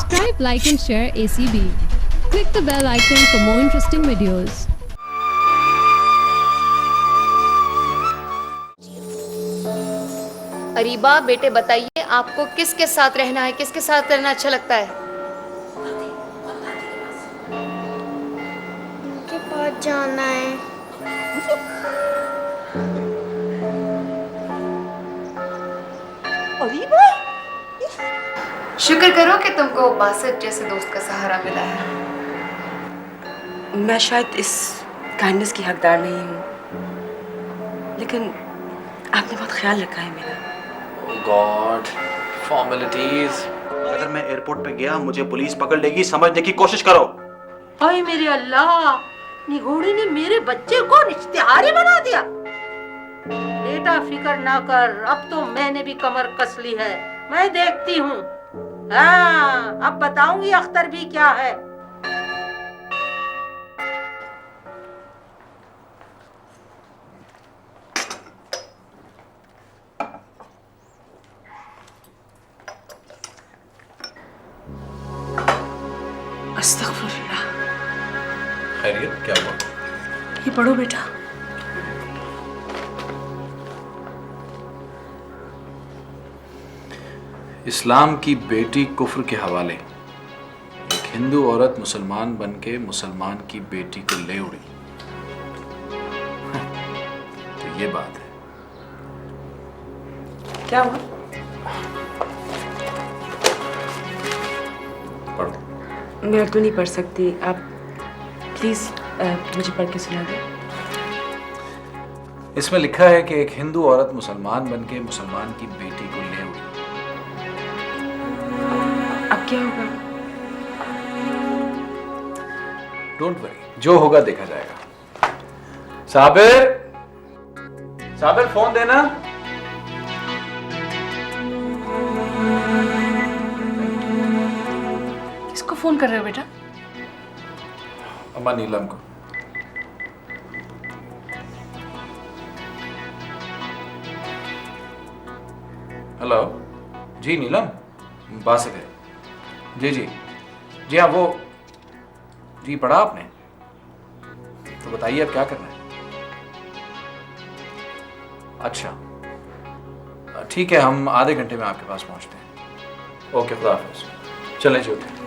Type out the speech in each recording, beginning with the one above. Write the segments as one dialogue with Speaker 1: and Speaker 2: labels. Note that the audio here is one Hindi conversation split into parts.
Speaker 1: Subscribe, like and share ACB. Click the bell icon for more interesting videos.
Speaker 2: Areeba बेटे बताइए, आपको किसके साथ रहना है, किसके साथ रहना अच्छा लगता है?
Speaker 3: उनके पास जाना है।
Speaker 2: अरीबा, शुक्र करो कि तुमको बासित जैसे दोस्त का सहारा मिला है।
Speaker 4: मैं शायद इस काइंडनेस की हकदार नहीं हूँ, लेकिन आपने बहुत ख्याल रखा है मेरा।
Speaker 5: God, formalities. अगर मैं एयरपोर्ट पे गया मुझे पुलिस पकड़ लेगी, समझने की कोशिश करो।
Speaker 6: हाय मेरे अल्लाह, निगोड़ी ने मेरे बच्चे को इश्तिहारी बना दिया। बेटा फिक्र ना कर, अब तो मैंने भी कमर कस ली है, मैं देखती हूँ। हाँ, अब बताऊंगी अख्तर भी क्या है।
Speaker 4: अस्तगफुरुल्लाह।
Speaker 5: खैरियत, क्या हुआ?
Speaker 4: ये पढ़ो बेटा।
Speaker 5: इस्लाम की बेटी कुफ्र के हवाले। एक हिंदू औरत मुसलमान बनके मुसलमान की बेटी को ले उड़ी। तो ये बात है।
Speaker 4: क्या हुआ?
Speaker 5: पढ़ो।
Speaker 4: मैं उर्दू नहीं पढ़ सकती, आप प्लीज मुझे पढ़ के सुना दो।
Speaker 5: इसमें लिखा है कि एक हिंदू औरत मुसलमान बनके मुसलमान की बेटी को ले उड़ी।
Speaker 4: अब क्या होगा?
Speaker 5: डोंट वरी, जो होगा देखा जाएगा। साबिर, साबिर फोन देना।
Speaker 4: किसको फोन कर रहे हो बेटा?
Speaker 5: अम्मा नीलम को। हेलो जी, नीलम बासित है। जी जी जी हाँ, वो जी पढ़ा आपने? तो बताइए अब क्या करना है। अच्छा ठीक है, हम आधे घंटे में आपके पास पहुंचते हैं। ओके, खुदा हाफिज। चलें जी, उठें।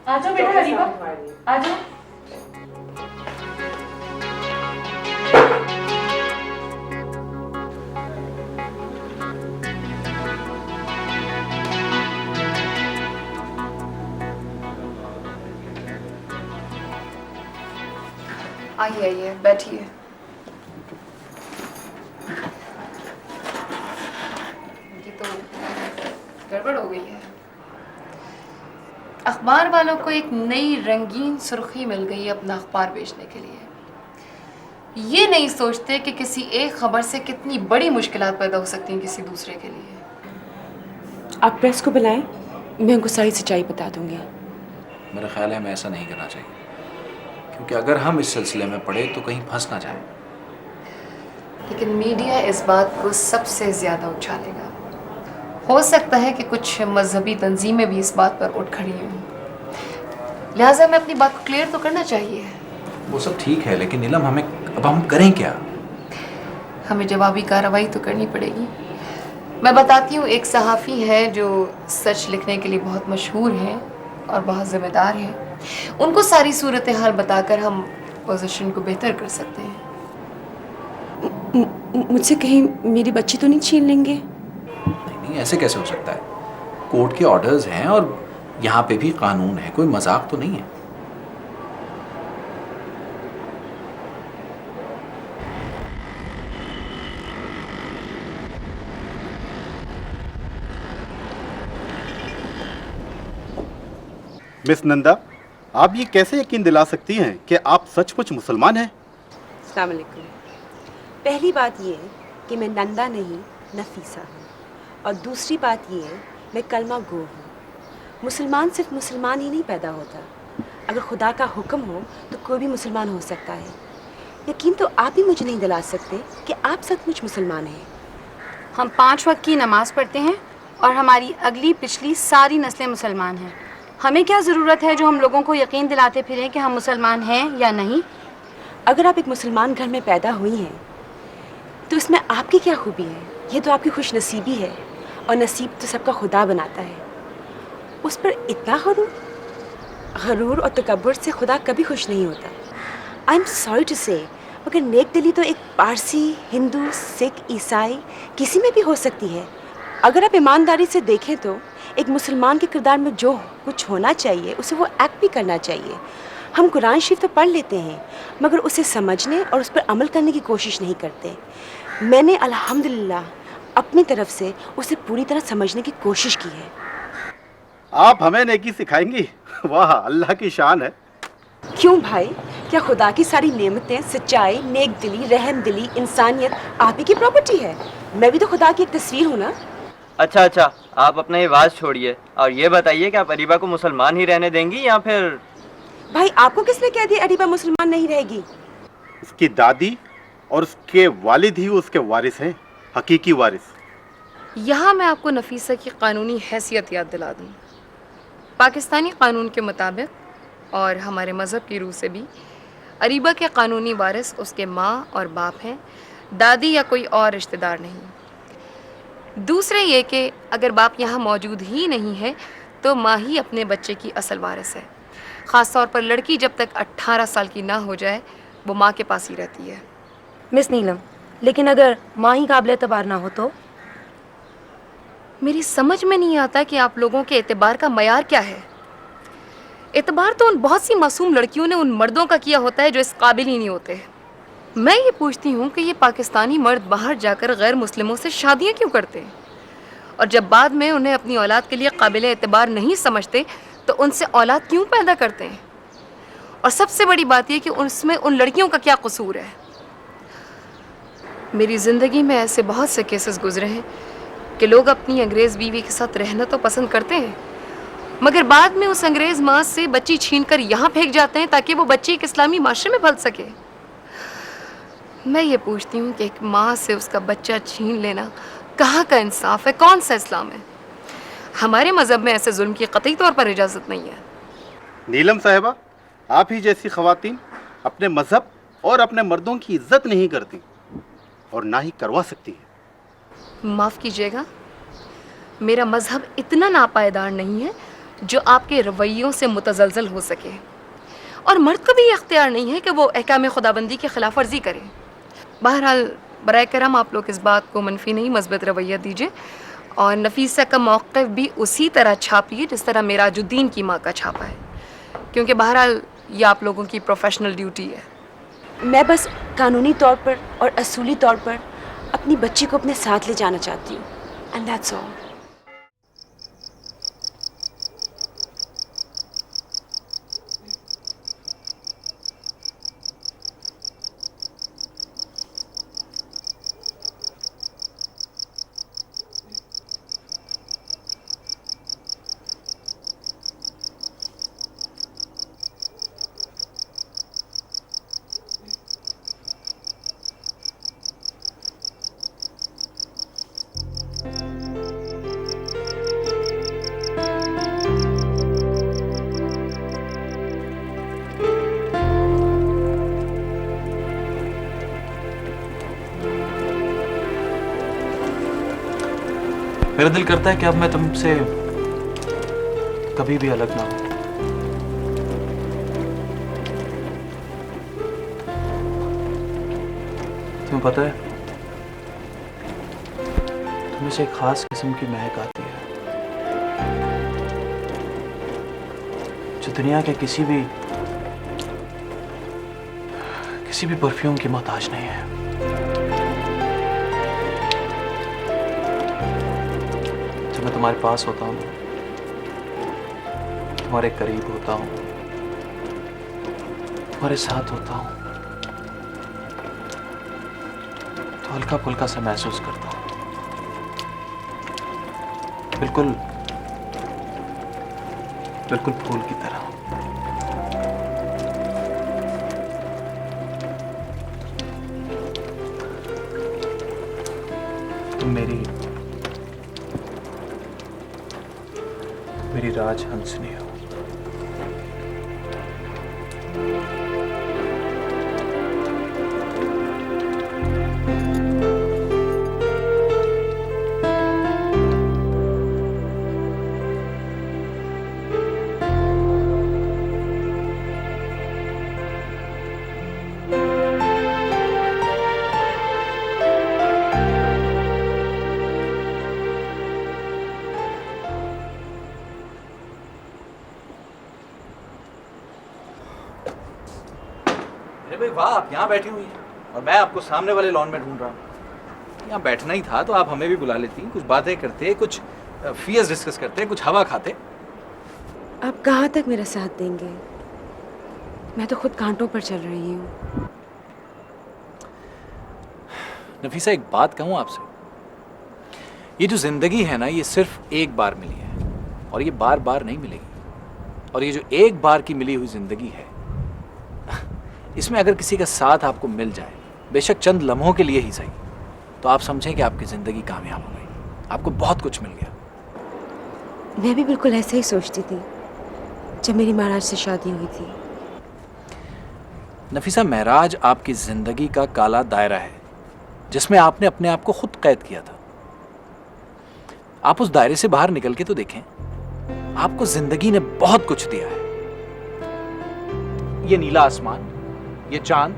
Speaker 4: आ जाओ बेटा, अरीबा आ जाओ।
Speaker 2: आइए आइए, बैठिए। ये तो गड़बड़ हो गई है। अखबार वालों को एक नई रंगीन सुर्खी मिल गई अपना अखबार बेचने के लिए। ये नहीं सोचते कि किसी एक खबर से कितनी बड़ी मुश्किलात पैदा हो सकती हैं किसी दूसरे के लिए।
Speaker 4: आप प्रेस को बुलाएं, मैं उनको सारी सच्चाई बता दूंगी।
Speaker 5: मेरा ख्याल है हमें ऐसा नहीं करना चाहिए, क्योंकि अगर हम इस सिलसिले में पड़े तो कहीं फंस ना जाए।
Speaker 2: लेकिन मीडिया इस बात को सबसे ज्यादा उछालेगा। हो सकता है कि कुछ मजहबी तंजीमें भी इस बात पर उठ खड़ी हों, लिहाजा हमें अपनी बात को क्लियर तो करना चाहिए।
Speaker 5: वो सब ठीक है, लेकिन नीलम हमें अब हम करें क्या?
Speaker 2: हमें जवाबी कार्रवाई तो करनी पड़ेगी। मैं बताती हूँ, एक सहाफ़ी है जो सच लिखने के लिए बहुत मशहूर हैं और बहुत ज़िम्मेदार हैं। उनको सारी सूरत हाल बताकर हम पोजीशन को बेहतर कर सकते हैं।
Speaker 4: मुझसे कहीं मेरी बच्ची तो नहीं छीन लेंगे?
Speaker 5: नहीं, ऐसे कैसे हो सकता है? कोर्ट के ऑर्डर्स हैं और यहाँ पे भी कानून है, कोई मजाक तो नहीं है।
Speaker 7: मिस नंदा, आप ये कैसे यकीन दिला सकती हैं कि आप सचमुच मुसलमान हैं?
Speaker 4: अस्सलाम वालेकुम। पहली बात ये है कि मैं नंदा नहीं नफीसा हूँ, और दूसरी बात ये है मैं कलमा गो हूँ। मुसलमान सिर्फ मुसलमान ही नहीं पैदा होता, अगर खुदा का हुक्म हो तो कोई भी मुसलमान हो सकता है। यकीन तो आप ही मुझे नहीं दिला सकते कि आप सचमुच मुसलमान हैं।
Speaker 8: हम 5 वक्त की नमाज़ पढ़ते हैं और हमारी अगली पिछली सारी नस्लें मुसलमान हैं। हमें क्या ज़रूरत है जो हम लोगों को यकीन दिलाते फिरें कि हम मुसलमान हैं या नहीं?
Speaker 4: अगर आप एक मुसलमान घर में पैदा हुई हैं तो इसमें आपकी क्या खूबी है? ये तो आपकी खुश नसीबी है, और नसीब तो सबका खुदा बनाता है। उस पर इतना गरूर और तकब्बुर से खुदा कभी खुश नहीं होता। आई एम सॉरी टू से, मगर नेक दिली तो एक पारसी, हिंदू, सिख, ईसाई किसी में भी हो सकती है। अगर आप ईमानदारी से देखें तो एक मुसलमान के किरदार में जो कुछ होना चाहिए उसे वो एक्ट भी करना चाहिए। हम कुरान शरीफ तो पढ़ लेते हैं मगर उसे समझने और उस पर अमल करने की कोशिश नहीं करते। मैंने अल्हम्दुलिल्लाह अपनी तरफ से उसे पूरी तरह समझने की कोशिश की है।
Speaker 7: आप हमें नेकी सिखाएंगी? वाह, अल्लाह की शान है।
Speaker 4: क्यों भाई, क्या खुदा की सारी नेमतें, सच्चाई, नेक दिली, रहम दिली, इंसानियत आप ही की प्रॉपर्टी है? मैं भी तो खुदा की एक तस्वीर हूँ ना।
Speaker 9: अच्छा, आप अपना ये बात छोड़िए और ये बताइए कि आप अरीबा को मुसलमान ही रहने देंगी या फिर?
Speaker 4: भाई, आपको किसने कह दिया अरीबा मुसलमान नहीं रहेगी?
Speaker 7: उसकी दादी और उसके वालिद ही उसके वारिस हैं, हकीकी वारिस।
Speaker 2: यहाँ मैं आपको नफीसा की कानूनी हैसियत याद दिला दूँ। पाकिस्तानी कानून के मुताबिक और हमारे मज़हब की रूह से भी अरीबा के कानूनी वारिस उसके माँ और बाप हैं, दादी या कोई और रिश्तेदार नहीं। दूसरे ये कि अगर बाप यहाँ मौजूद ही नहीं है तो माँ ही अपने बच्चे की असल वारिस है। ख़ास तौर पर लड़की जब तक 18 साल की ना हो जाए वो माँ के पास ही रहती है।
Speaker 8: मिस नीलम, लेकिन अगर माँ ही काबिल एतबार ना हो तो?
Speaker 2: मेरी समझ में नहीं आता कि आप लोगों के एतबार का मयार क्या है। एतबार तो उन बहुत सी मासूम लड़कियों ने उन मर्दों का किया होता है जो इस काबिल ही नहीं होते। मैं ये पूछती हूँ कि ये पाकिस्तानी मर्द बाहर जाकर गैर मुस्लिमों से शादियाँ क्यों करते हैं, और जब बाद में उन्हें अपनी औलाद के लिए काबिल एतबार नहीं समझते तो उनसे औलाद क्यों पैदा करते हैं? और सबसे बड़ी बात यह कि उसमें उन लड़कियों का क्या कसूर है? मेरी ज़िंदगी में ऐसे बहुत से केसेस गुजरे हैं कि लोग अपनी अंग्रेज़ बीवी के साथ रहना तो पसंद करते हैं मगर बाद में उस अंग्रेज़ माँ से बच्ची छीन कर यहाँ फेंक जाते हैं ताकि वो बच्ची एक इस्लामी माशरे में पल सके। मैं ये पूछती हूँ कि एक माँ से उसका बच्चा छीन लेना कहाँ का इंसाफ है, कौन सा इस्लाम है? हमारे मज़हब में ऐसे जुल्म की कतई तौर पर इजाज़त नहीं है।
Speaker 7: नीलम साहिबा, आप ही जैसी ख़वातीन अपने मज़हब और अपने मर्दों की इज्जत नहीं करती और ना ही करवा सकती है।
Speaker 2: माफ़ कीजिएगा, मेरा मज़हब इतना नापायदार नहीं है जो आपके रवैयों से मुतज़लज़ल हो सके, और मर्द को भी ये इख्तियार नहीं है कि वो अहकाम खुदाबंदी की खिलाफ वर्जी करे। बहरहाल बराए करम आप लोग इस बात को मनफी नहीं मस्बत रवैया दीजिए और नफीसा का मौक़िफ़ भी उसी तरह छापिए जिस तरह मेराजुद्दीन की माँ का छापा है, क्योंकि बहरहाल ये आप लोगों की प्रोफेशनल ड्यूटी है।
Speaker 4: मैं बस कानूनी तौर पर और असूली तौर पर अपनी बच्ची को अपने साथ ले जाना चाहती हूँ, एंड दैट्स ऑल।
Speaker 5: मेरा दिल करता है कि अब मैं तुमसे कभी भी अलग ना हूं। तुम्हें पता है, तुम्हें से एक खास किस्म की महक आती है जो दुनिया के किसी भी परफ्यूम की मोहताज नहीं है। जब मैं तुम्हारे पास होता हूँ, तुम्हारे करीब होता हूँ, तुम्हारे साथ होता हूँ, तो हल्का फुल्का सा महसूस करता हूँ, बिल्कुल फूल की तरह। तुम मेरी राजहंसनी हो। अरे भाई वाह, आप यहाँ बैठी हुई हैं और मैं आपको सामने वाले लॉन में ढूंढ रहा हूँ। यहाँ बैठना ही था तो आप हमें भी बुला लेती, कुछ बातें करते, कुछ फीस डिस्कस करते, कुछ हवा खाते।
Speaker 4: आप कहाँ तक मेरा साथ देंगे? मैं तो खुद कांटों पर चल रही हूँ।
Speaker 5: नफीसा, एक बात कहूँ आपसे, ये जो जिंदगी है ना, ये सिर्फ एक बार मिली है और ये बार बार नहीं मिलेगी। और ये जो एक बार की मिली हुई जिंदगी है, इसमें अगर किसी का साथ आपको मिल जाए, बेशक चंद लम्हों के लिए ही सही, तो आप समझें कि आपकी जिंदगी कामयाब हो गई, आपको बहुत कुछ मिल गया।
Speaker 4: मैं भी बिल्कुल ऐसे ही सोचती थी जब मेरी महाराज से शादी हुई थी।
Speaker 5: नफीसा, महराज आपकी जिंदगी का काला दायरा है जिसमें आपने अपने आप को खुद कैद किया था। आप उस दायरे से बाहर निकल के तो देखें, आपको जिंदगी ने बहुत कुछ दिया है। ये नीला आसमान, ये चांद,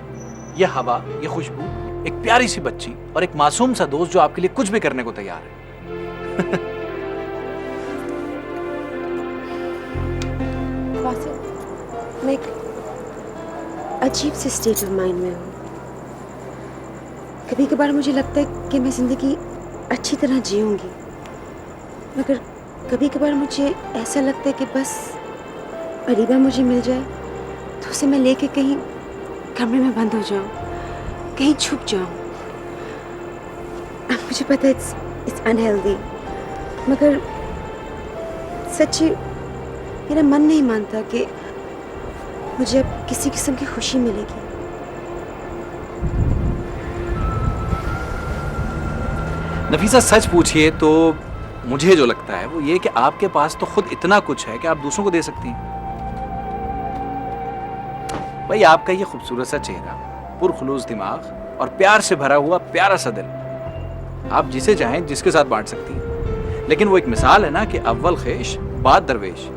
Speaker 5: ये हवा, ये खुशबू, एक प्यारी सी बच्ची और एक मासूम सा दोस्त जो आपके लिए कुछ भी करने को तैयार है।
Speaker 4: मैं एक अजीब से स्टेट ऑफ माइंड में हूँ। कभी कभार मुझे लगता है कि मैं ज़िंदगी अच्छी तरह जीऊँगी, मगर कभी कभार मुझे ऐसा लगता है कि बस अरीबा मुझे मिल जाए तो उसे मैं लेके कहीं कमरे में बंद हो जाऊँ, कहीं छुप जाऊँ। मुझे पता है इट्स अनहेल्दी, मगर सच्ची मेरा मन नहीं मानता कि मुझे अब किसी किस्म की खुशी मिलेगी।
Speaker 5: नफीसा, सच पूछिए तो मुझे जो लगता है वो ये कि आपके पास तो खुद इतना कुछ है कि आप दूसरों को दे सकती हैं। भाई, आपका ये खूबसूरत सा चेहरा, पुरखुलूस दिमाग और प्यार से भरा हुआ प्यारा सा दिल, आप जिसे चाहें जिसके साथ बांट सकती हैं। लेकिन वो एक मिसाल है ना कि अव्वल ख्वेश बाद दरवेश,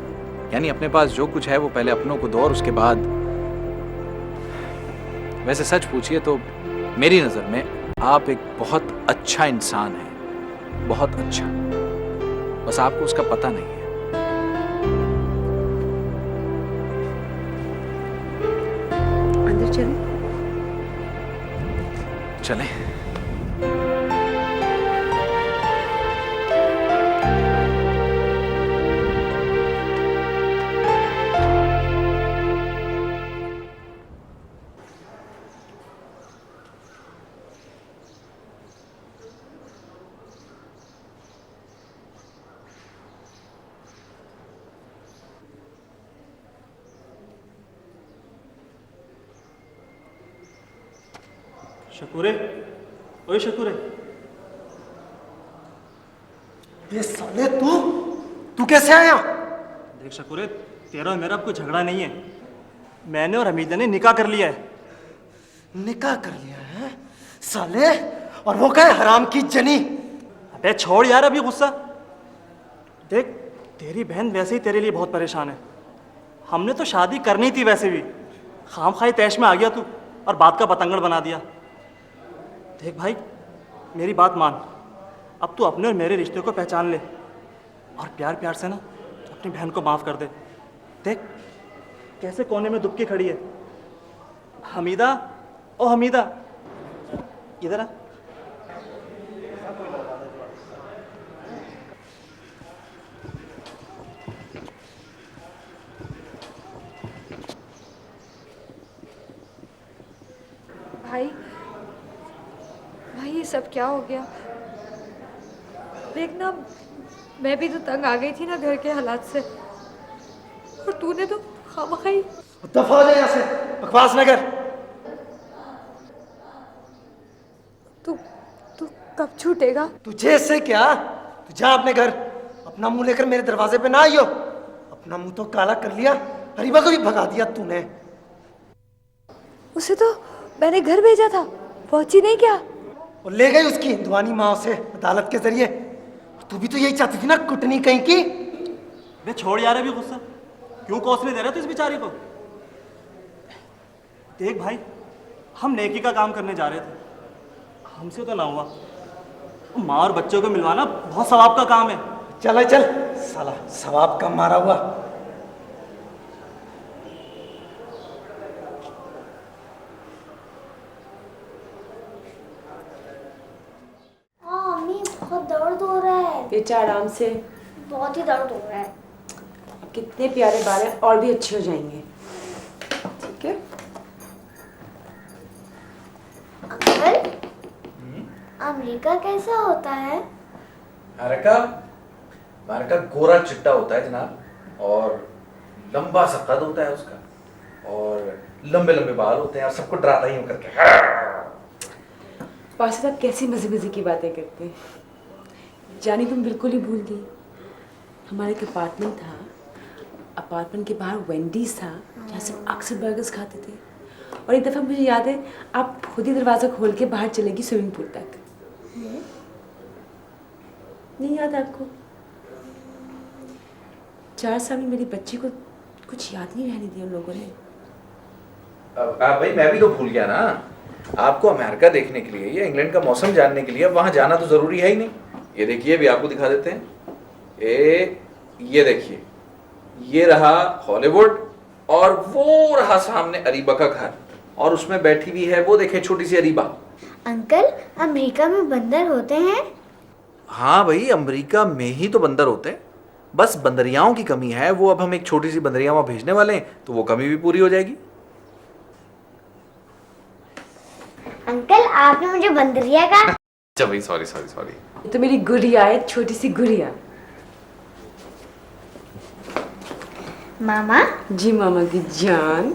Speaker 5: यानी अपने पास जो कुछ है वो पहले अपनों को दो और उसके बाद। वैसे सच पूछिए तो मेरी नज़र में आप एक बहुत अच्छा इंसान हैं, बहुत अच्छा, बस आपको उसका पता नहीं है।
Speaker 4: अंदर चलें?
Speaker 5: चलें।
Speaker 10: शकूरे, ओए शकूरे।
Speaker 11: ये साले तू कैसे आया?
Speaker 10: देख शकूरे, तेरा और मेरा अब कोई झगड़ा नहीं है। मैंने और हमीदा ने निकाह कर लिया है।
Speaker 11: निकाह कर लिया है साले? और वो क्या है, हराम की जनी?
Speaker 10: अबे छोड़ यार अभी गुस्सा। देख, तेरी बहन वैसे ही तेरे लिए बहुत परेशान है। हमने तो शादी करनी थी वैसे भी, खामखाई तैश में आ गया तू और बात का पतंगड़ बना दिया। देख भाई, मेरी बात मान, अब तू अपने और मेरे रिश्ते को पहचान ले और प्यार प्यार से ना अपनी बहन को माफ़ कर दे। देख कैसे कोने में दुबकी खड़ी है। हमीदा, ओ हमीदा, इधर आ।
Speaker 12: भाई ये सब क्या हो गया? देखना, मैं भी तो तंग आ गई थी ना घर के हालात से, और तूने तो खामखाई।
Speaker 11: दफा हो जा यहाँ से, बकवास न कर।
Speaker 12: तू कब छूटेगा।
Speaker 11: तुझे से क्या, तू जा अपने घर, अपना मुंह लेकर मेरे दरवाजे पे ना आइयो। अपना मुंह तो काला कर लिया, अरीबा को भी भगा दिया तूने।
Speaker 12: उसे तो मैंने घर भेजा था, पहुंची नहीं क्या?
Speaker 11: और ले गई उसकी हिंदुआनी माँ से अदालत के जरिए। तू भी तो यही चाहती थी ना, कुटनी कहीं की।
Speaker 10: वे छोड़ यार अभी गुस्सा, क्यों कोसने दे रहे तू इस बेचारी को? देख भाई, हम नेकी का काम करने जा रहे थे, हमसे तो ना हुआ। माँ और बच्चों को मिलवाना बहुत सवाब का काम है।
Speaker 11: चल चल साला, सवाब का मारा हुआ।
Speaker 3: मम्मी बहुत दर्द हो रहा है।
Speaker 4: बेटा आराम से,
Speaker 3: बहुत ही दर्द हो रहा है।
Speaker 4: अब कितने प्यारे बाल हैं, और भी अच्छे हो जाएंगे। ठीक है
Speaker 3: अंकल, अमेरिका कैसा होता है?
Speaker 5: अमेरिका गोरा चिट्टा होता है जनाब, और लंबा सा कद होता है उसका, और लंबे लंबे बाल होते हैं, और सबको डराता ही होकर के।
Speaker 4: पास साहब कैसी मजे मजे की बातें करते हैं। जानी तुम बिल्कुल ही भूल गई, हमारे एक अपार्टमेंट था, अपार्टमेंट के बाहर वेंडीज था जहाँ से अक्सर बर्गर्स खाते थे। और एक दफ़ा मुझे याद है, आप खुद ही दरवाज़ा खोल के बाहर चलेगी स्विमिंग पूल तक। नहीं याद आपको? 4 साल में मेरी बच्ची को कुछ याद नहीं रहने दिया उन लोगों ने।
Speaker 5: भाई मैं भी तो भूल गया ना, आपको अमेरिका देखने के लिए या इंग्लैंड का मौसम जानने के लिए वहां जाना तो जरूरी है ही नहीं। ये देखिए, भी आपको दिखा देते हैं। ये देखिए, ये रहा हॉलीवुड, और वो रहा सामने अरीबा का घर, और उसमें बैठी हुई है वो देखे छोटी सी अरीबा।
Speaker 3: अंकल, अमेरिका में बंदर होते हैं?
Speaker 5: हाँ भाई, अमेरिका में ही तो बंदर होते हैं, बस बंदरियाओं की कमी है। वो अब हम एक छोटी सी बंदरिया वहां भेजने वाले हैं, तो वो कमी भी पूरी हो जाएगी।
Speaker 3: अंकल, आपने मुझे बंदरिया कहा?
Speaker 5: अच्छा भाई, सॉरी।
Speaker 4: ये तो मेरी गुड़िया है, छोटी सी गुड़िया।
Speaker 3: मामा
Speaker 4: जी मामा की जान।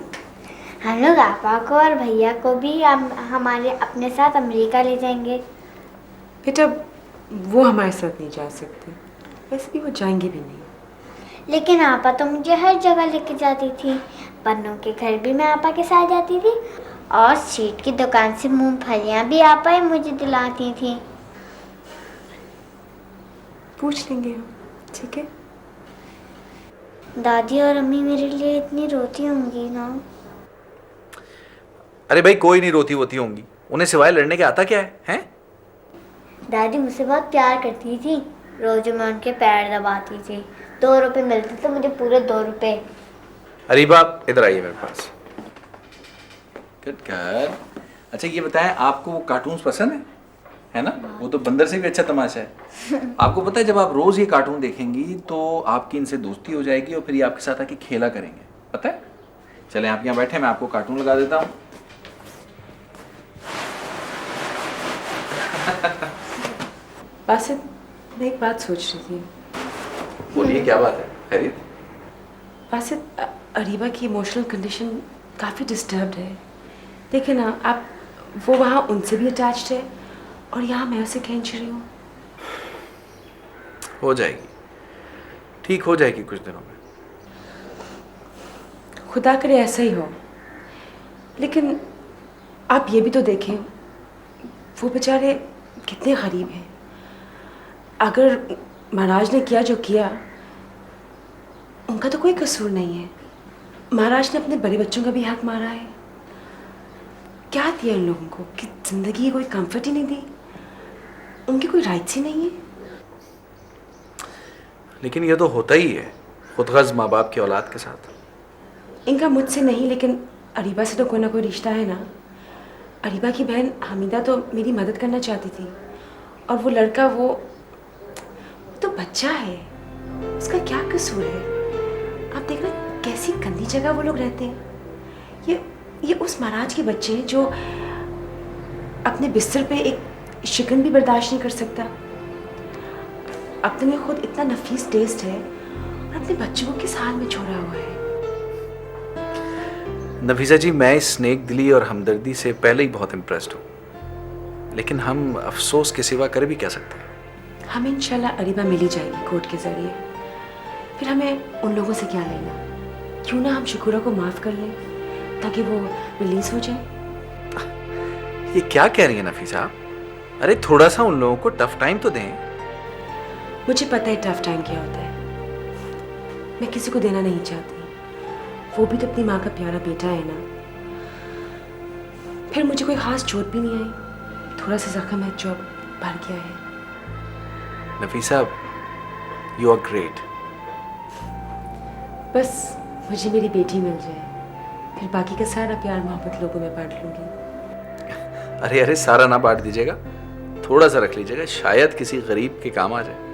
Speaker 3: हम लोग आपा को और भैया को भी हमारे अपने साथ अमेरिका ले जाएंगे।
Speaker 4: बेटा वो हमारे साथ नहीं जा सकते, वैसे भी वो जाएंगे भी नहीं।
Speaker 3: लेकिन आपा तो मुझे हर जगह लेके जाती थी। पन्नों के घर भी मैं आपा के साथ जाती थी, और स्ट्रीट की दुकान से मूंगफलियाँ भी आपा ही मुझे दिलाती थी।
Speaker 4: पूछ लेंगे हम, ठीक है?
Speaker 3: दादी और अम्मी मेरे लिए इतनी रोती होंगी ना।
Speaker 5: अरे भाई, कोई नहीं रोती होती होंगी, उन्हें सिवाय लड़ने के आता क्या है?
Speaker 3: दादी मुझसे बहुत प्यार करती थी, रोज मैं उनके पैर दबाती थी। 2 रुपए मिलते थे मुझे, पूरे 2 रुपए।
Speaker 5: अरीबा इधर आइए मेरे पास। अच्छा ये बताएं, आपको वो कार्टून्स पसंद है ना? वो तो बंदर से भी अच्छा तमाशा है। आपको पता है, जब आप रोज ये कार्टून देखेंगी तो आपकी इनसे दोस्ती हो जाएगी, और फिर ये आपके साथ आके खेला करेंगे, पता है? चले आप यहाँ बैठे, मैं आपको कार्टून लगा देता हूँ।
Speaker 4: बासित, मैं एक बात सोच रही थी।
Speaker 5: बोलिए, क्या बात है? खैरियत?
Speaker 4: बासित, अरीबा की इमोशनल कंडीशन काफ़ी डिस्टर्ब्ड है। देखिए ना आप, वो वहाँ उनसे भी अटैच्ड है, और यहाँ मैं उसे खींच रही हूँ।
Speaker 5: हो जाएगी, ठीक हो जाएगी कुछ दिनों में।
Speaker 4: खुदा करे ऐसा ही हो। लेकिन आप ये भी तो देखें, वो बेचारे कितने गरीब हैं। अगर महाराज ने किया जो किया, उनका तो कोई कसूर नहीं है। महाराज ने अपने बड़े बच्चों का भी हक मारा है। क्या दिया इन लोगों को कि जिंदगी की कोई कंफर्ट ही नहीं दी, उनके कोई राइट्स ही नहीं है।
Speaker 5: लेकिन ये तो होता ही है खुदगर्ज माँ बाप की औलाद के साथ।
Speaker 4: इनका मुझसे नहीं, लेकिन अरीबा से तो कोई ना कोई रिश्ता है ना। अरीबा की बहन हमीदा तो मेरी मदद करना चाहती थी, और वो लड़का वो तो बच्चा है, उसका क्या कसूर है? आप देखना कैसी गंदी जगह वो लोग रहते हैं। ये उस महाराज के बच्चे हैं जो अपने बिस्तर पे एक शिकन भी बर्दाश्त नहीं कर सकता। अपने में खुद इतना नफीस टेस्ट है, और अपने बच्चों को किस हाल में छोड़ा हुआ है।
Speaker 5: नफीसा जी, मैं इस स्नेक दिली और हमदर्दी से पहले ही बहुत इम्प्रेस्ड हूँ। लेकिन हम अफसोस के सिवा कर भी क्या सकते हैं?
Speaker 4: हमें इंशाल्लाह अरीबा मिल ही जाएगी कोर्ट के जरिए। फिर हमें उन लोगों से क्या लेना? क्यों ना हम शुक्रा को माफ कर लें ताकि वो रिलीज हो जाए।
Speaker 5: ये क्या कह रही है नफीसा आप? अरे थोड़ा सा उन लोगों को टफ टाइम तो दें।
Speaker 4: मुझे पता है टफ टाइम क्या होता है। मैं किसी को देना नहीं चाहती, वो भी तो अपनी माँ का प्यारा बेटा है ना। फिर मुझे कोई खास चोट भी नहीं आई, थोड़ा सा जख्म है जो भर गया है।
Speaker 5: Nafisa, you are great.
Speaker 4: बस मुझे मेरी बेटी मिल जाए, फिर बाकी का सारा प्यार मोहब्बत लोगों में बांट लूंगी।
Speaker 5: अरे अरे, सारा ना बांट दीजिएगा, थोड़ा सा रख लीजिएगा, शायद किसी गरीब के काम आ जाए।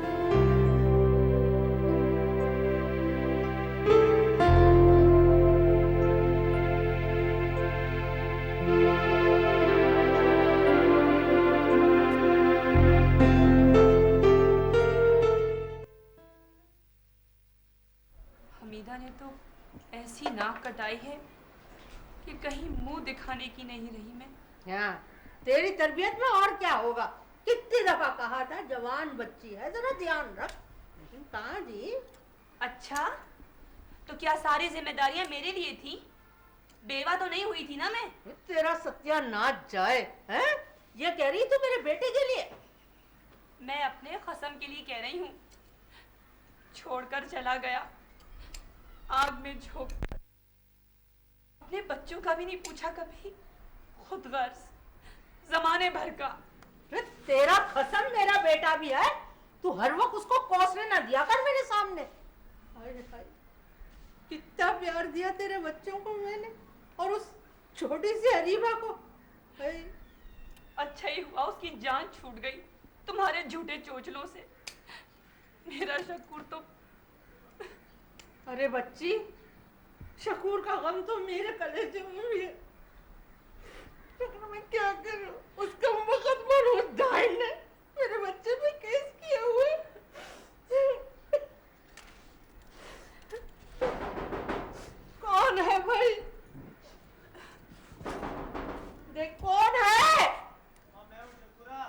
Speaker 13: हमीदा ने तो ऐसी नाक कटाई है कि कहीं मुंह दिखाने की नहीं रही मैं।
Speaker 6: हाँ, तेरी तरबियत में और क्या होगा। कितनी दफा कहा था जवान बच्ची है, जरा ध्यान रख। लेकिन कहाँ जी।
Speaker 13: अच्छा, तो क्या सारी जिम्मेदारियां मेरे लिए थी? बेवा तो नहीं हुई थी ना मैं?
Speaker 6: तेरा सत्यानाश जाए हैं? ये कह रही तू मेरे बेटे के लिए?
Speaker 13: मैं अपने कसम के लिए कह रही हूँ। छोड़कर चला गया, आग में झोंक, अपने बच्चों का भी नहीं पूछा कभी, खुद गर्ज जमाने भर का।
Speaker 6: तेरा कसम मेरा बेटा भी है, तू हर वक्त उसको कोसने ना दिया कर मेरे सामने। हाय हाय, कितना प्यार दिया तेरे बच्चों को मैंने, और उस छोटी सी अरीबा को। हाय,
Speaker 13: अच्छा ही हुआ उसकी जान छूट गई तुम्हारे झूठे चोचलों से। मेरा शकूर तो,
Speaker 6: अरे बच्ची, शकूर का गम तो मेरे कलेजे में भी है, लेकिन मैं क्या करूं? उसका मुकदमा रोज दाई ने मेरे बच्चे पे केस किया हुआ। कौन है भाई? देख कौन है? मैं हूं शकूरा।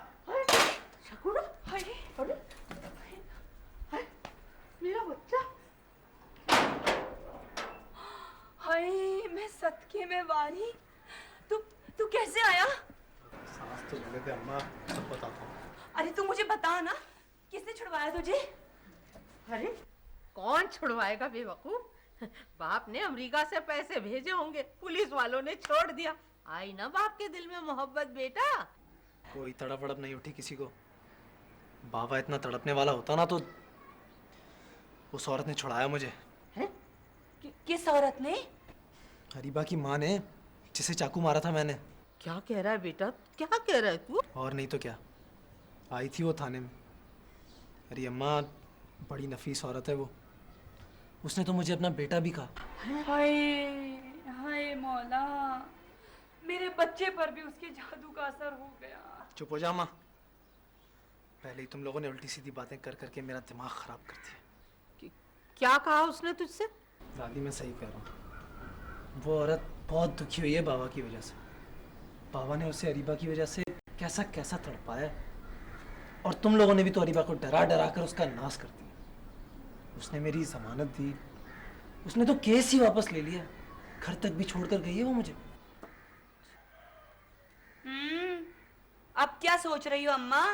Speaker 6: शकूरा? हाय, अरे हाय, मेरा बच्चा।
Speaker 13: हाय, मैं सदके में वारी। तू कैसे आया?
Speaker 11: सांस तो लेने दे अम्मा, सब बताता हूँ।
Speaker 13: अरे तू मुझे बता ना, किसने छुड़वाया तुझे?
Speaker 6: अरे कौन छुड़वाएगा बेवकूफ? बाप ने अमेरिका से पैसे भेजे होंगे, पुलिस वालों ने छोड़ दिया। आई ना बाप के दिल में मोहब्बत बेटा।
Speaker 11: कोई तड़प वड़प नहीं उठी किसी को। बाबा इतना तड़पने वाला होता ना तो उस औरत ने छुड़ाया मुझे।
Speaker 13: किस औरत ने?
Speaker 11: अरीबा की माँ ने, जिसे चाकू मारा था मैंने।
Speaker 6: क्या कह रहा है बेटा, क्या कह रहा है तू?
Speaker 11: और नहीं तो क्या, आई थी वो थाने में। अरे अम्मा, बड़ी नफीस औरत है वो, उसने तो मुझे अपना बेटा भी कहा।
Speaker 13: हाय हाय मौला, मेरे बच्चे पर भी उसके जादू का असर हो गया।
Speaker 11: चुप हो जा माँ, पहले ही तुम लोगों ने उल्टी सीधी बातें कर करके मेरा दिमाग खराब कर दिया।
Speaker 6: क्या कहा उसने तुझसे?
Speaker 11: दादी मैं सही कह रहा हूँ, वो औरत बहुत दुखी हुई है बाबा की वजह से। बाबा ने उसे अरीबा की वजह से कैसा कैसा तड़पाया, और तुम लोगों ने भी तो अरीबा को डरा डरा कर उसका नाश कर दिया। उसने मेरी जमानत दी, उसने तो केस ही वापस ले लिया, घर तक भी छोड़कर गई है वो मुझे।
Speaker 13: अब क्या सोच रही हो अम्मा?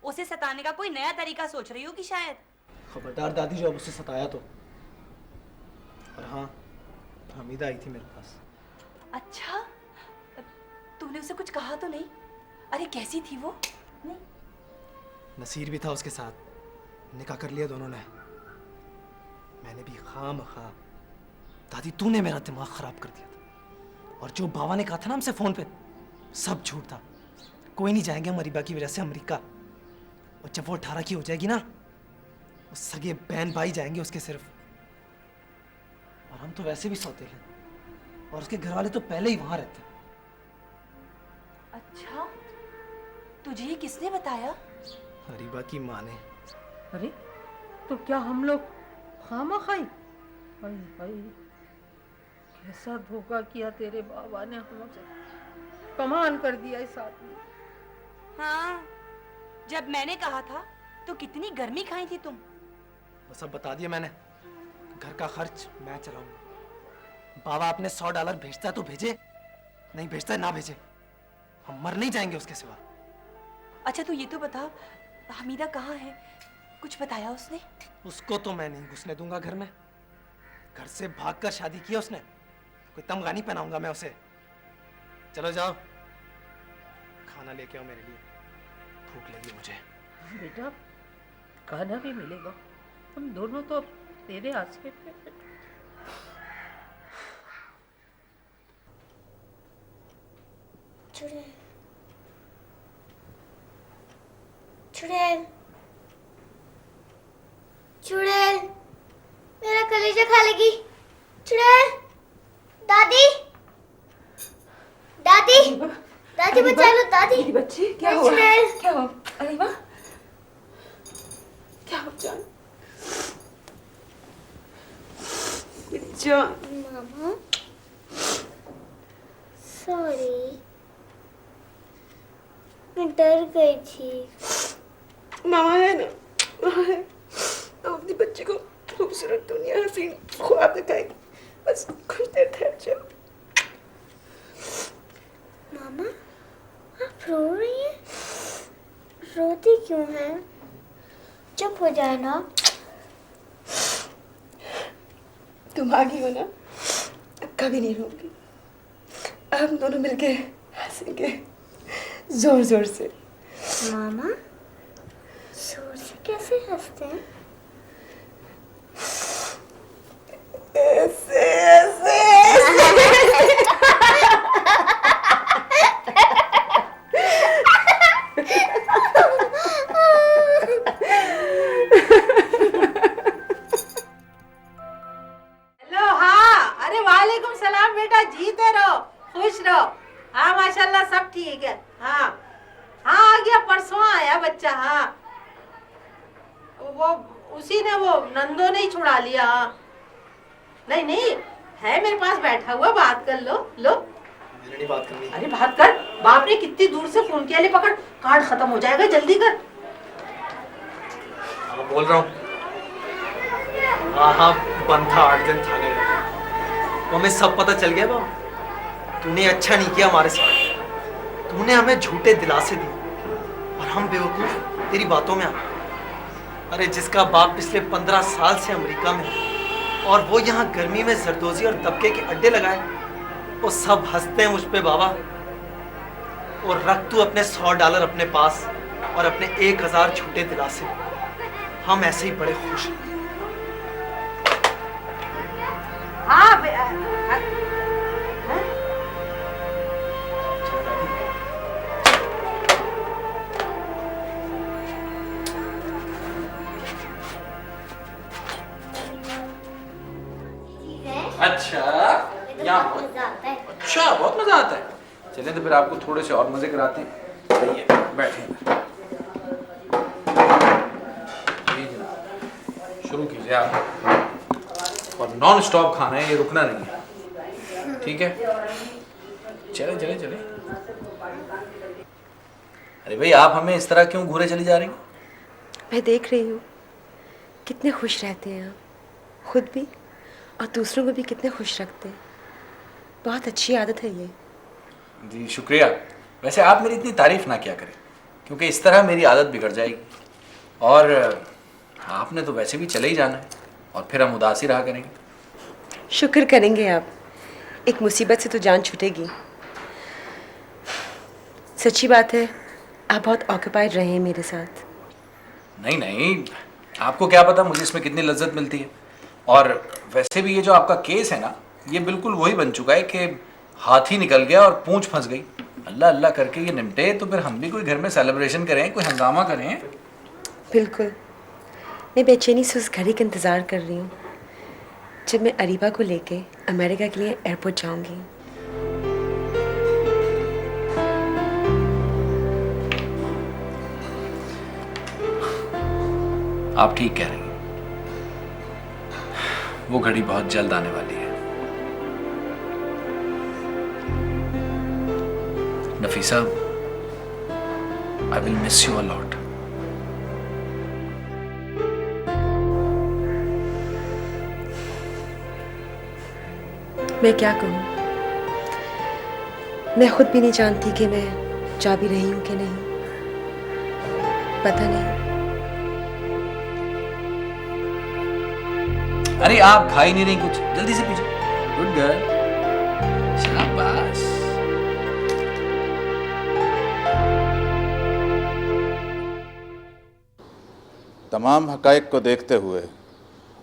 Speaker 13: उसे सताने का कोई नया तरीका सोच रही हो कि शायद?
Speaker 11: खबरदार दादी जो अब उसे सताया तो। और हाँ, हमीदा आई थी मेरे पास।
Speaker 13: अच्छा, तूने उसे कुछ कहा तो नहीं? अरे कैसी थी वो? नहीं?
Speaker 11: नसीर भी था उसके साथ, निकाह कर लिया दोनों ने। मैंने भी खामखा, दादी तूने मेरा दिमाग खराब कर दिया था। और जो बाबा ने कहा था ना हमसे फोन पे, सब झूठ था। कोई नहीं जाएंगे हम अरीबा की वजह से अमेरिका। और जब वो 18 की हो जाएगी ना, वो सगे बहन भाई जाएंगे उसके सिर्फ। और हम तो वैसे भी सौतेले हैं, और उसके घर वाले तो पहले ही वहां रहते हैं।
Speaker 13: अच्छा, तुझे ये किसने बताया?
Speaker 11: अरीबा की माँ ने।
Speaker 6: अरे तो क्या हम लोग खामखाई? हाय हाय, कैसा धोखा किया तेरे बाबा ने हमसे। कमाल कर दिया इस आदमी।
Speaker 13: हाँ, जब मैंने कहा था तो कितनी गर्मी खाई थी तुम।
Speaker 11: वो सब बता दिया मैंने। घर का खर्च मैं चलाऊंगा। बाबा अपने $100 भेजता है तो भेजे, नहीं भेजता है ना भेजे, हम मर नहीं जाएंगे उसके सिवा।
Speaker 13: अच्छा तू ये तो बता, हमीदा कहाँ है? कुछ बताया उसने?
Speaker 11: उसको तो मैं नहीं घुसने दूंगा घर में। घर से भागकर शादी की उसने, कोई तमगा नहीं पहनाऊंगा मैं उसे। चलो जाओ, खाना लेके आओ मेरे लिए, भूख लगी मुझे।
Speaker 6: बेटा खाना भी मिलेगा, हम दोनों तो तेरे आसरे पे।
Speaker 3: चुड़ैल, चुड़ैल, चुड़ैल, मेरा कलेजा खा लेगी। चुड़ैल, दादी, दादी, दादी बचा लो दादी।
Speaker 4: बच्चे क्या हुआ?
Speaker 3: चुड़ैल,
Speaker 4: क्या हुआ? अरीबा क्या हो जान? जान
Speaker 3: मामा, सॉरी, मैं डर गई थी।
Speaker 4: मामा है ना, मामा है। हम अपने बच्चे को खूबसूरत दुनिया हसीन ख्वाब दिखाएंगे, बस कुछ देर ठहर जाओ।
Speaker 3: मामा, आप रो रही हैं? रोती क्यों हैं? चुप हो जाए ना।
Speaker 4: तुम आ गई हो ना, अब कभी नहीं रोऊंगी। अब हम दोनों मिलके हंसेंगे जोर जोर से।
Speaker 3: मामा, जोर से कैसे हंसते हैं?
Speaker 4: ऐसे ऐसे
Speaker 6: हेलो, हाँ, अरे वालेकुम सलाम बेटा, जीते रहो, खुश रहो। हाँ माशाल्लाह सब ठीक है। हाँ हाँ आ गया, परसों आया बच्चा। हाँ वो उसी ने, वो नंदो ने ही छुड़ा लिया। हाँ नहीं नहीं है मेरे पास बैठा हुआ, बात कर लो। लो
Speaker 11: मैंने नहीं बात करनी।
Speaker 6: अरे बात कर, बाप ने कितनी दूर से फोन किया। ले पकड़, कार्ड खत्म हो जाएगा, जल्दी कर।
Speaker 11: हाँ बोल रहा हूँ। हाँ बंद था, 8 दिन था गए। वो हमें सब पता चल गया बाबा। तूने अच्छा नहीं किया हमारे साथ। तूने हमें झूठे दिलासे दिए और हम बेवकूफ तेरी बातों में आ गए। अरे जिसका बाप पिछले 15 साल से अमेरिका में है और वो यहाँ गर्मी में जरदोजी और दबके के अड्डे लगाए, वो सब हंसते हैं मुझ पे बाबा। और रख तू अपने $100 अपने पास और अपने 1000 झूठे दिलासे। हम ऐसे ही बड़े खुश हैं।
Speaker 6: हाँ
Speaker 5: अच्छा
Speaker 3: यहाँ मजा आता है।
Speaker 5: अच्छा, बहुत मजा आता है। चलें तो फिर आपको थोड़े से और मजे कराते हैं। आइए बैठे। जी जनाब, शुरू कीजिए आप। और नॉन स्टॉप खाना है, ये रुकना नहीं है, ठीक है? चले चले चले। अरे भाई आप हमें इस तरह क्यों घूरे चली जा रही?
Speaker 4: मैं देख रही हूँ कितने खुश रहते हैं आप, खुद भी और दूसरों को भी कितने खुश रखते हैं। बहुत अच्छी आदत है ये।
Speaker 5: जी शुक्रिया। वैसे आप मेरी इतनी तारीफ ना किया करें, क्योंकि इस तरह मेरी आदत बिगड़ जाएगी। और आपने तो वैसे भी चले ही जाना है और फिर हम उदास ही रहा करेंगे।
Speaker 4: शुक्र करेंगे आप, एक मुसीबत से तो जान छूटेगी। सच्ची बात है, आप बहुत ऑक्यूपाइड रहे हैं मेरे साथ।
Speaker 5: नहीं नहीं, आपको क्या पता मुझे इसमें कितनी लज्जत मिलती है। और वैसे भी ये जो आपका केस है ना, ये बिल्कुल वही बन चुका है कि हाथी निकल गया और पूंछ फंस गई। अल्लाह अल्लाह करके ये निपटे तो फिर हम भी कोई घर में सेलिब्रेशन करें, कोई हंगामा करें।
Speaker 4: बिल्कुल, मैं बेचैनी से उस घड़ी का इंतज़ार कर रही हूँ जब मैं अरीबा को लेके अमेरिका के लिए एयरपोर्ट जाऊँगी।
Speaker 5: आप ठीक कह रही हैं, वो घड़ी बहुत जल्द आने वाली है। Nafisa, I will miss you a lot.
Speaker 4: मैं क्या कहूँ, मैं खुद भी नहीं जानती कि मैं जा भी रही हूँ कि नहीं, पता नहीं।
Speaker 5: अरे आप खा ही नहीं रही कुछ, जल्दी से पीछे। गुड गर्ल, शाबाश।
Speaker 14: तमाम हक़ाइक़ को देखते हुए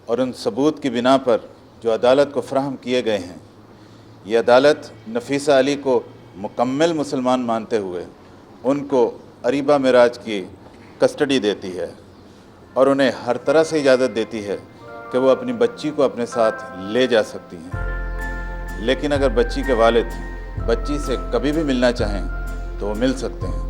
Speaker 14: और उन सबूत की बिना पर जो अदालत को फ़राहम किए गए हैं, ये अदालत नफीसा अली को मुकम्मल मुसलमान मानते हुए उनको अरीबा मिराज की कस्टडी देती है और उन्हें हर तरह से इजाज़त देती है कि वो अपनी बच्ची को अपने साथ ले जा सकती हैं। लेकिन अगर बच्ची के वालिद बच्ची से कभी भी मिलना चाहें तो वो मिल सकते हैं।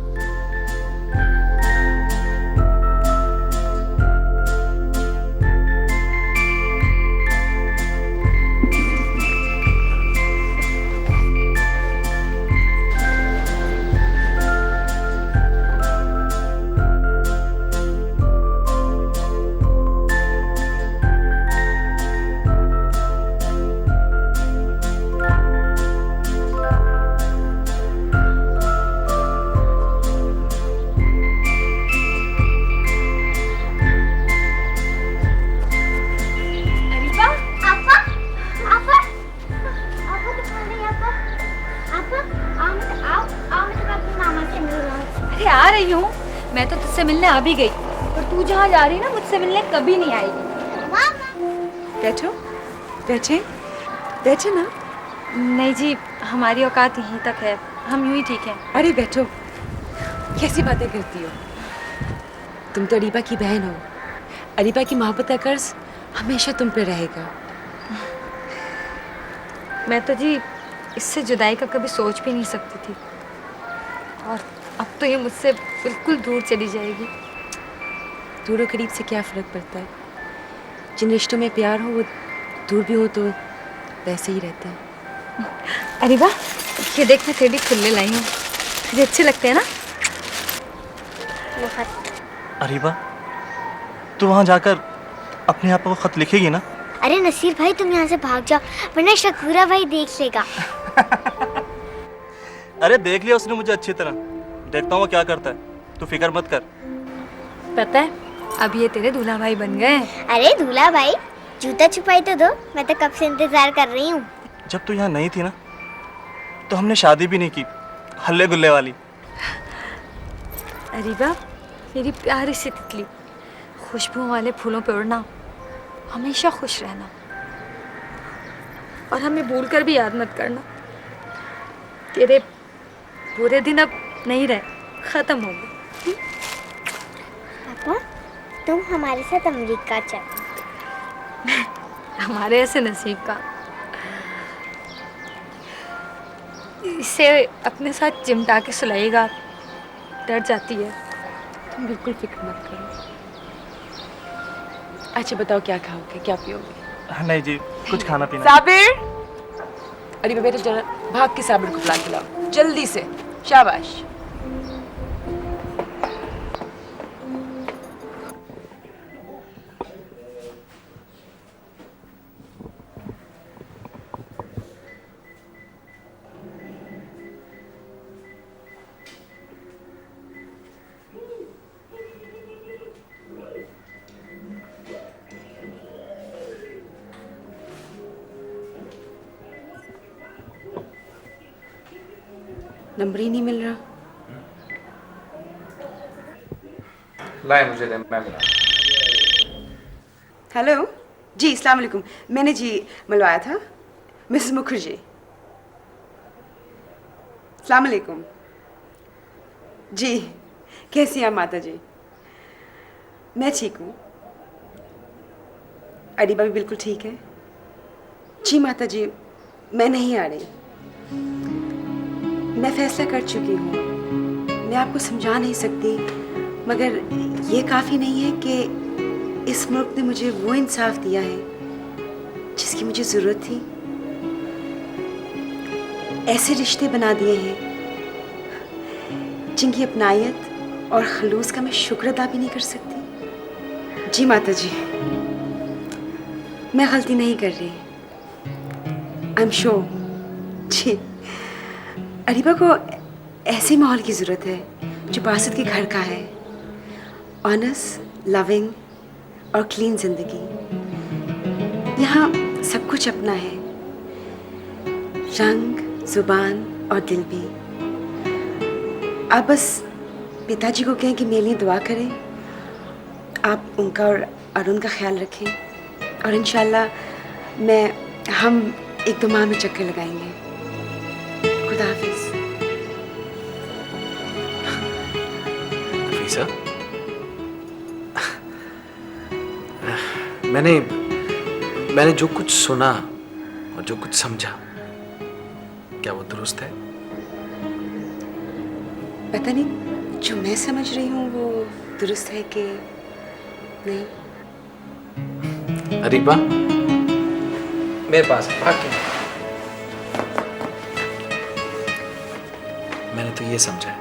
Speaker 8: मैं तो तुझसे मिलने आ भी गई, पर तू जहाँ जा रही है ना, मुझसे मिलने कभी नहीं आएगी।
Speaker 4: बैठो, बैठे बैठे ना।
Speaker 8: नहीं जी, हमारी औकात यहीं तक है, हम यूं ही ठीक हैं।
Speaker 4: अरे बैठो, कैसी बातें करती हो? तुम तो अरीबा की बहन हो, अरीबा की मोहब्बत का कर्ज हमेशा तुम पे रहेगा।
Speaker 8: मैं तो जी इससे जुदाई का कभी सोच भी नहीं सकती थी, और अब तो ये मुझसे बिल्कुल दूर चली जाएगी।
Speaker 4: दूर और करीब से क्या फ़र्क पड़ता है? जिन रिश्तों में प्यार हो वो दूर भी हो तो वैसे ही रहता है।
Speaker 8: अरीबा, ये देख मैं तेरे लिए खुले लाई हूँ, तुझे अच्छे लगते हैं ना?
Speaker 10: अरीबा, तू वहाँ जाकर अपने आप को ख़त लिखेगी ना?
Speaker 3: अरे नसीर भाई, तुम यहाँ से भाग जाओ वरना शकूरा भाई देख लेगा।
Speaker 10: अरे देख लिया उसने मुझे अच्छी तरह, देखता हूँ वो क्या करता है, तू फिक्र मत कर।
Speaker 8: पता है, अब ये तेरे दूल्हा भाई बन गए।
Speaker 3: अरे दूल्हा भाई, जूता छुपाई तो दो, मैं तो कब से इंतजार कर रही हूँ।
Speaker 10: जब तू यहाँ नहीं थी ना, तो हमने शादी भी नहीं की, हल्ले गुल्ले वाली।
Speaker 8: अरीबा, मेरी प्यारी सी तितली, खुशबू वाले फूलों पे उड़ना, हमेशा खुश रहना, और हमें भूल कर भी याद मत करना। तेरे बुरे दिन अब नहीं रहे, खत्म हो गए।
Speaker 3: पापा, तुम हमारे साथ अमेरिका चलो।
Speaker 8: हमारे ऐसे नसीब का। इसे अपने साथ चिमटा के सुलाइएगा, डर जाती है।
Speaker 4: तुम बिल्कुल फिक्र मत करो। अच्छा बताओ, क्या खाओगे, क्या पियोगे?
Speaker 10: नहीं जी, कुछ खाना पीना।
Speaker 4: साबिर, अरे बेटा जरा भाग के साबिर को बुला के लाओ जल्दी से। शाबाश। नंबर ही नहीं मिल रहा।
Speaker 5: लाए मुझे दे, मैं बुला।
Speaker 4: हेलो जी, अस्सलाम वालेकुम। मैंने जी मिलवाया था, मिसेस मुखर्जी। अस्सलाम वालेकुम जी, कैसी हैं माता जी? मैं ठीक हूँ। अरीबा भी बिल्कुल ठीक है जी। माता जी, मैं नहीं आ रही, मैं फैसला कर चुकी हूँ। मैं आपको समझा नहीं सकती, मगर ये काफ़ी नहीं है कि इस मुल्क ने मुझे वो इंसाफ दिया है जिसकी मुझे ज़रूरत थी। ऐसे रिश्ते बना दिए हैं जिनकी अपनायत और खलूस का मैं शुक्र अदा भी नहीं कर सकती। जी माता जी, मैं गलती नहीं कर रही। I am sure. जी, अरीबा को ऐसे माहौल की ज़रूरत है जो बासित के घर का है। ऑनेस्ट, लविंग और क्लीन जिंदगी। यहाँ सब कुछ अपना है, रंग, जुबान और दिल भी। आप बस पिताजी को कहें कि मेरे लिए दुआ करें। आप उनका और अरुण का ख्याल रखें और इंशाल्लाह हम 1-2 माह में चक्कर लगाएंगे। खुदा हाफिज।
Speaker 5: नफीसा, मैंने जो कुछ सुना और जो कुछ समझा, क्या वो दुरुस्त है?
Speaker 4: पता नहीं, जो मैं समझ रही हूँ वो दुरुस्त है कि नहीं।
Speaker 5: अरीबा मेरे पास है, भाग के। मैंने तो ये समझा है।